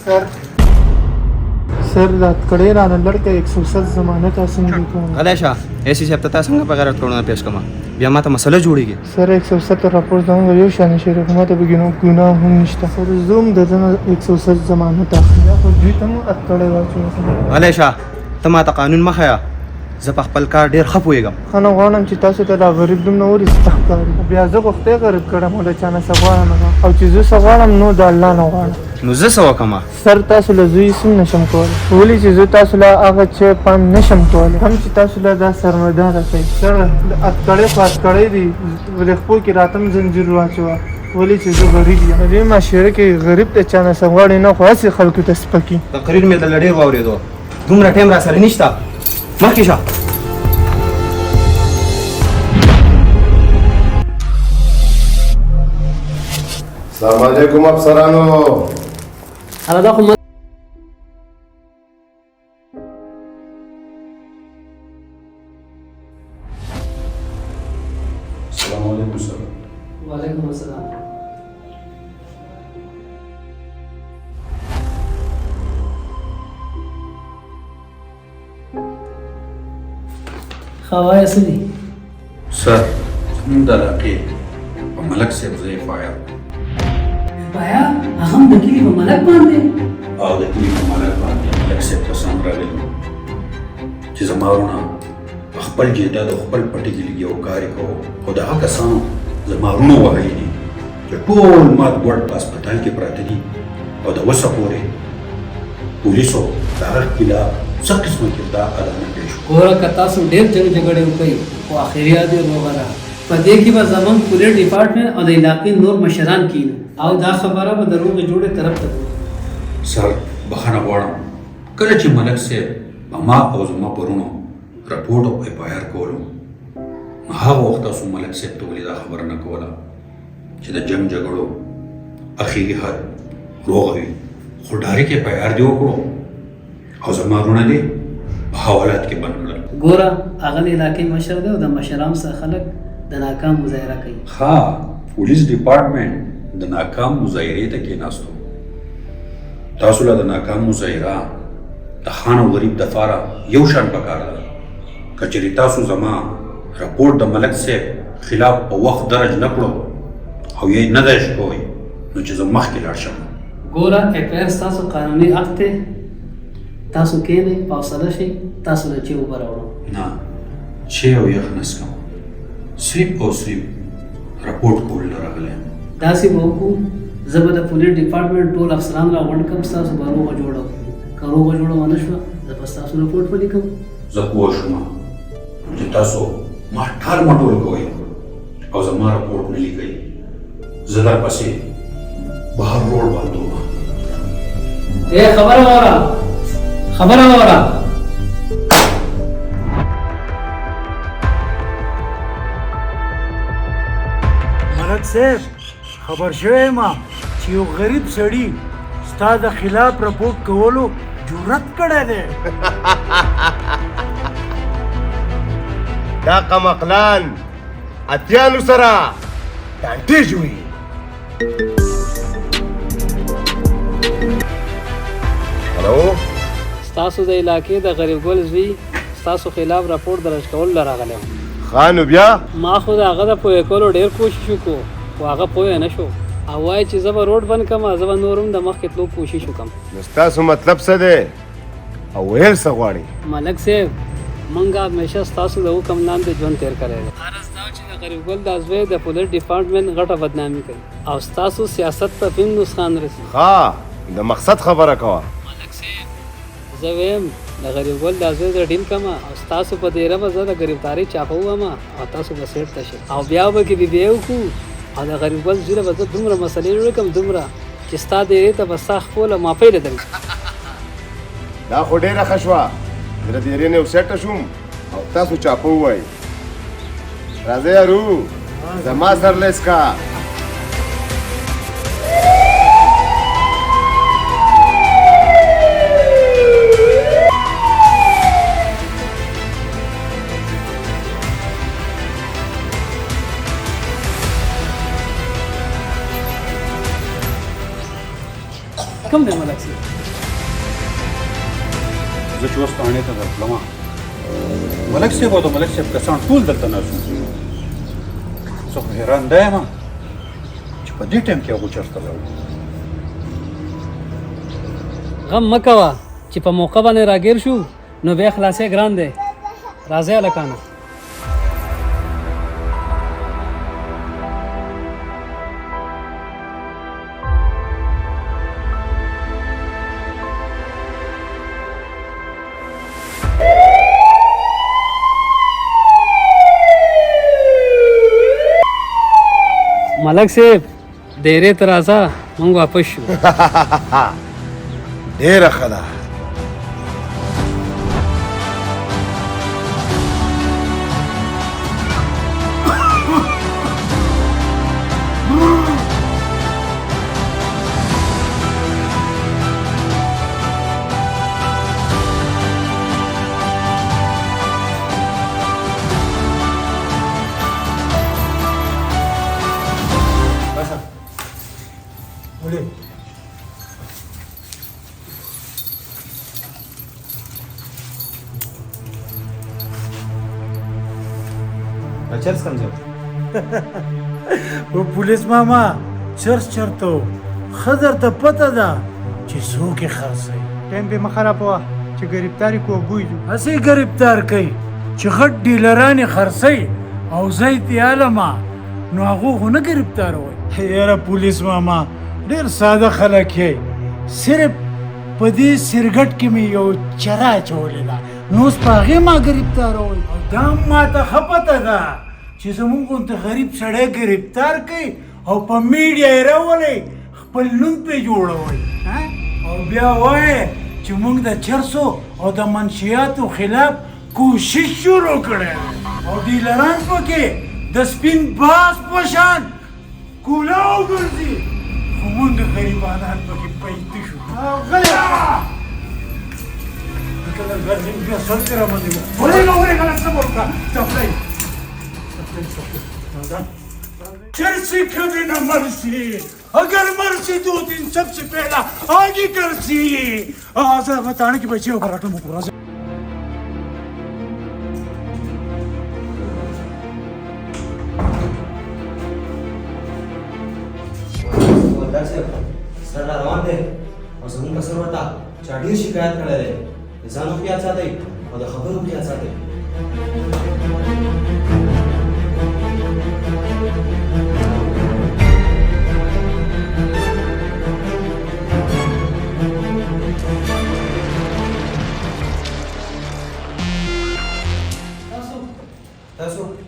सर रातकडे राहणार लड़का 107 जमानत आसन देखो गलेशा ऐसी से पता संग पगार करोना पेश कमा बिया माता मसला जोड़ीगे सर 107 रापोर्ट दाऊंगा यो शान शरीफ मत बगिनो गुनाह हुन निष्ठा सर जुम दजन 107 जमानत आखिया तो जीतम अतड़े वाचो गलेशा तमाता कानून मखया زپخ پل کار ډیر خپويګم خانه غواړم چې تاسو ته دا غریب دوم نور استحقار بیا زه غوښته غریب کړم ولا چانه سغواړم او چې زه سغواړم نو د الله نه غواړم نو زه سوا کما سر تاسو له زوی سم نشم کولای ولې چې زه تاسو له هغه چې پام نشم کولای هم چې تاسو له دا سرمدار راځي سر اتکړې پاتکړې دي ولې خپل کې راتم زنجیر واچو ولې چې زه غریب یم دې معاشره کې غریب ته چانه سغواړي نه خو اصل خلکو ته سپکی تقریر مې د لړې واورېدو دومره ټیم را سره نشته مخکې شه السلام علیکم افسرانو هغه دا خو السلام علیکم سر وعلیکم السلام خوای سدي سر زمون د علاقې په ملک صاحب ځای فایر بایا هغه د کلی په ملک باندې او د کلي په ملک باندې ملک صاحب ته سم راغلی چې زما وروڼه خپل جیداد او خپل پټي کې لګي او کار یې کوو خو د هغه کسانو زما وروڼه وهلي دي چې ټول مات ګوډ په هسپتال کې پراته دي او د اوسه پورې پولیسو د هغه خلاف څه قسمه کردار ادا نه کړی شو ګوره که تاسو ډېر جنګ جګړې وکړئ خو اخریات یې روغه ده په دې کې به زموږ پولیس ډپارټمنټ او د علاقې نور مشران کینو او دا خبره به د روغې جوړې طرف ته ځي سر بخښنه غواړم کله چې ملک صاحب په ما او زما پرونو رپورټ او اف آی آر کولو نو هغه وخت تاسو ملک صاحب ته ولې دا خبره نه کوله چې د جنګ جګړو اخري حد روغ وي خو ډایرکټ اف آی آر دې وکړو او زما وروڼه دې په حوالات کې بند کړل ګوره هغه د علاقې مشر دی او د مشرانو څخه خلک د ناکام مظاهره کوي ها پولیس ډپارټمنټ د ناکام مظاهرې ته کېناستو تاسو له د ناکام مظاهره د خان او غریب دفاره یو شان پکار ده که چېرې تاسو زما رپورټ د ملک صاحب خلاف په وخت درج نه کړو او یې نه دی شوی نو چې زه مخکې لاړ شم ګوره اف آی آر ستاسو قانوني حق دی تاسو کښېنئ فاصله شئ تاسو له چې اوبه راوړم نه چې او یخ نه څکم صرف او صرف رپورټ کولو له راغلی یم داسې به وکړو زه به د پولیس ډپارټمنټ ټول افسران راغونډ کړم ستاسو به روغه جوړه وکړو که روغه جوړه ونه شوه زه به ستاسو رپورټ ولیکم زه پوه شوم چې تاسو ما ټال مټول کوئ او زما رپورټ نه لیکئ زه درپسې بهر روډ باندې وم خبره واوره خبره واوره ملک صاحب خبر شوی ما چې یو غریب سړی ستا د خلاف رپورټ کولو جرأت کړی دی دا قمقلان اتیانو سره ډانټې جوړي هلو ستاسو د علاقې د غریب ګل زوی ستاسو خلاف رپورټ درج کول راغلی خانو بیا ما خو د هغه د پوهې کولو ډېر کوشش وکړو خو هغه پوهه نه شو او وایي چې زه به روډ بند کړم زه به نور هم د مخکې تلو کوشش وکړم نو ستاسو مطلب څه دی او ویل څه غواړي ملک صاحب موږ همیشه ستاسو د حکم لاندې ژوند تېر کړی دی غرض دا چې د غریب ګل دا زوی د پولیس ډپارټمنټ غټه بدنامي کوي او ستاسو سیاست ته هم نقصان رسي ها د مقصد خبره کوه ملک صاحب زه ویم د غریب ګل دا زوی زه ډیل کړم او ستاسو په دیره به زه د ګرفتارۍ چاپه ووم او تاسو به سیټ ته شئ او بیا به کې بیا وکړو او د غریب ګل زوی به زه دومره مسلې جوړې کړم دومره چې ستا دیرې ته به ستا خپله مافۍ له درکړي دا خو ډېره ښه شوه زه د دیرې نه وسیټه شوم او تاسو چاپه ووایئ راځئ یارو زما سر لیس کا کم دی ملک صاحب زه چې اوس تاڼې ته درتلم ملک صاحب او د ملک صاحب کسان ټول دلته ناست وو. زه خو حیران دی یم چې په دې ټایم کې هغوی چېرته لاړل. غم مه کوه چې په موقع باندې راګیر شو نو بیا خلاصې ګران دی. راځئ هلکانو. ملک صاحب ډېرې ته راځه موږ واپس شو. ډېره ښه ده. چرس کم ځو و پولیس ماما چرس چرته و ښه درته پته ده چې څوک یې خرڅوي. ټایم به مه خرابوه چې ګرفتاري کو بوی جو. هسې ګرفتار کوي چې غټ ډیلران یې خرڅوي او زه یې تیالمه نو هغو خو نه ګرفتاروئ. یاره پولیس ماما ډېر ساده خلک یې. صرف په دې سرګټ کې مې یو چره اچولې ده نو اوس په هغې ما ګرفتاروئ. او دا هم ماته ښه پته ده چې زمونږ غونته غریب سړی ګرفتار کوي او په میډیا یې راولئ خپل نوم پرې جوړوئ او بیا وایې چې موږ د چرسو او د منشیاتو خلاف کوشش شروع کړی او ډیلران پکې د سپین باز په شان کولاو ګرځي خو موږ غریبانان پکې پیدا شو. کله ګرځم بیا سر کې رامنځته ورېږه صبر وکړه. चर्सी कभी न मरसी अगर मरसी दो दिन सबसे पहला आगे करसी. आजा बताने की बच्चे होकर आटो मुकुरा से सर रोन दे और समूह का सर बता चाड़ी शिकायत करे रे इंसानों की आचाते और खबरों की आचाते.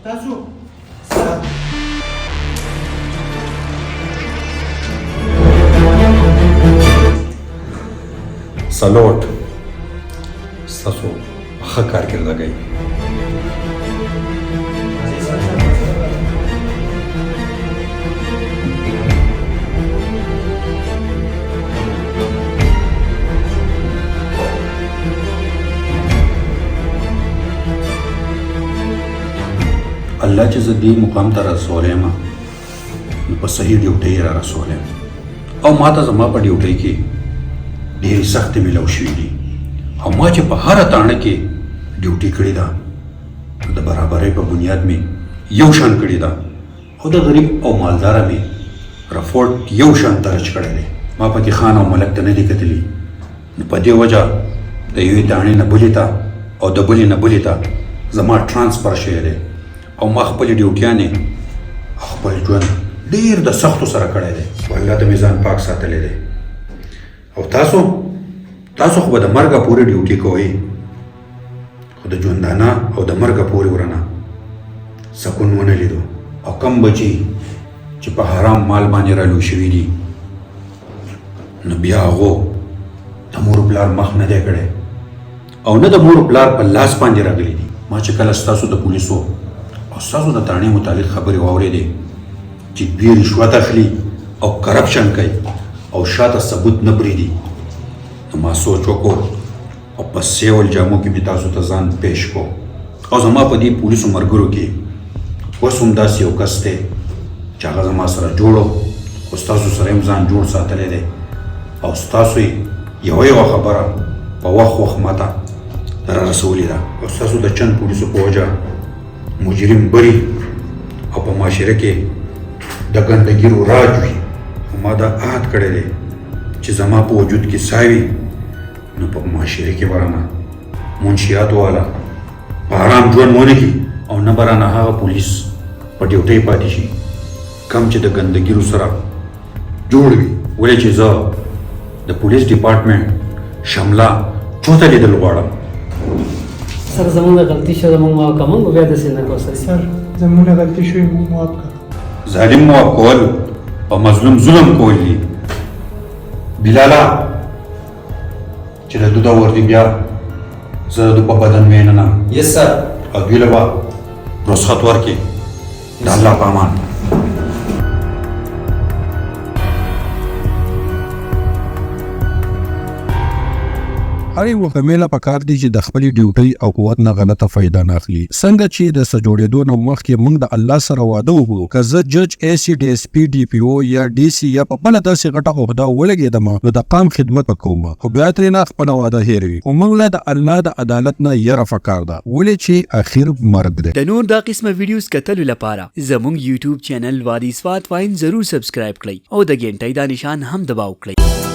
تاسو سلوټ ستاسو ښه کارکردګۍ. الله چې زه دې مقام ته رسولی یم نو په صحیح ډیوټۍ یې را رسولی یم او ما ته زما په ډیوټۍ کې ډېرې سختې میلاو شوي دي او ما چې په هره تاڼه کې ډیوټي کړې ده د برابرۍ په بنیاد مې یو شان کړې ده او د غریب او مالداره مې رپورټ یو شان درج کړی دی. ما پکې خان او ملک ته نه دي کتلي نو په دې وجه د یوې داڼې نه بلې ته او د بلې نه بلې ته زما ټرانسفر شوی دی او ما خپلې ډیوټیانې خپل ژوند ډېر د سختو سره کړی دی. الله ته مې ځان پاک ساتلی دی. او تاسو خو به د مرګه پورې ډیوټي کوئ خو د ژوندانه او د مرګه پورې ورنه سکون ونه لیدو. او کم بچي چې په حرام مال باندې رالوی شوي دي نو بیا هغو د مور پلار مخ نه دی کړی او نه د مور پلار په لاس باندې راغلي دي. ما چې کله ستاسو د پولیسو او ستاسو د تاڼې متعلق خبرې واورېدې چې دوی رشوت اخلي او کرپشن کوي او شاته ثبوت نه پرېږدي نو ما سوچ وکړو او په سیول جامو کې مې تاسو ته ځان پیش کړو او زما په دې پولیسو ملګرو کې اوس هم داسې یو کس دی چې هغه زما سره جوړ خو ستاسو سره هم ځان جوړ ساتلی دی او ستاسو یې یوه خبره په وخت ماته را رسولې ده او ستاسو د چند پولیسو په وجه مجرم بری او په معاشره کې د ګندګیرو راج وي. ما دا عهد کړی دی چې زما په وجود کې ساوي نو په معاشره کې ورانه منشیاتو والا په آرام ژوند ونه کړي او نه برانه هغه پولیس په ډیوټۍ پاتې شي کم چې د ګندګیرو سره جوړ وي. ولې چې زه د پولیس ډپارټمنټ شمله چوته لیدل غواړم. سر زمونږ غلطي شوه زمونږ معاف کړه مونږ به بیا داسې نه کوو سر زمونږ غلطي شوې معاف کړه. ظالم معاف کول په مظلوم ظلم کول دي. بلالا چې د دوی دا وردي بیا زه د په بدن مې نه نه यस सर. او دوی له به رخصت ورکړي. د الله په امان. هر یو کمیله پکار دی چې د خپل ډیوټي او قوت نه غلطه فائدہ نه اخلي. څنګه چې د سجوړېدو نو مخکې موږ د الله سره وعده وکړو که زه جج ای سی ډي اس پی ډي پی او یا ډي سی یا په بل داسې غټه عہده ولګېدم نو د قام خدمت وکوم خو بیا ترې نه خپل وعده هېروي. خو موږ له د الله د عدالت نه یره فکر ده ولې چې اخر مرګ دی. د نور دا قسمه ویډیوز کتلو لپاره زموږ یوټیوب چینل وادي سوات واین ضرور سبسکرایب کړئ او د غنټۍ دا نشان هم دباو کړئ.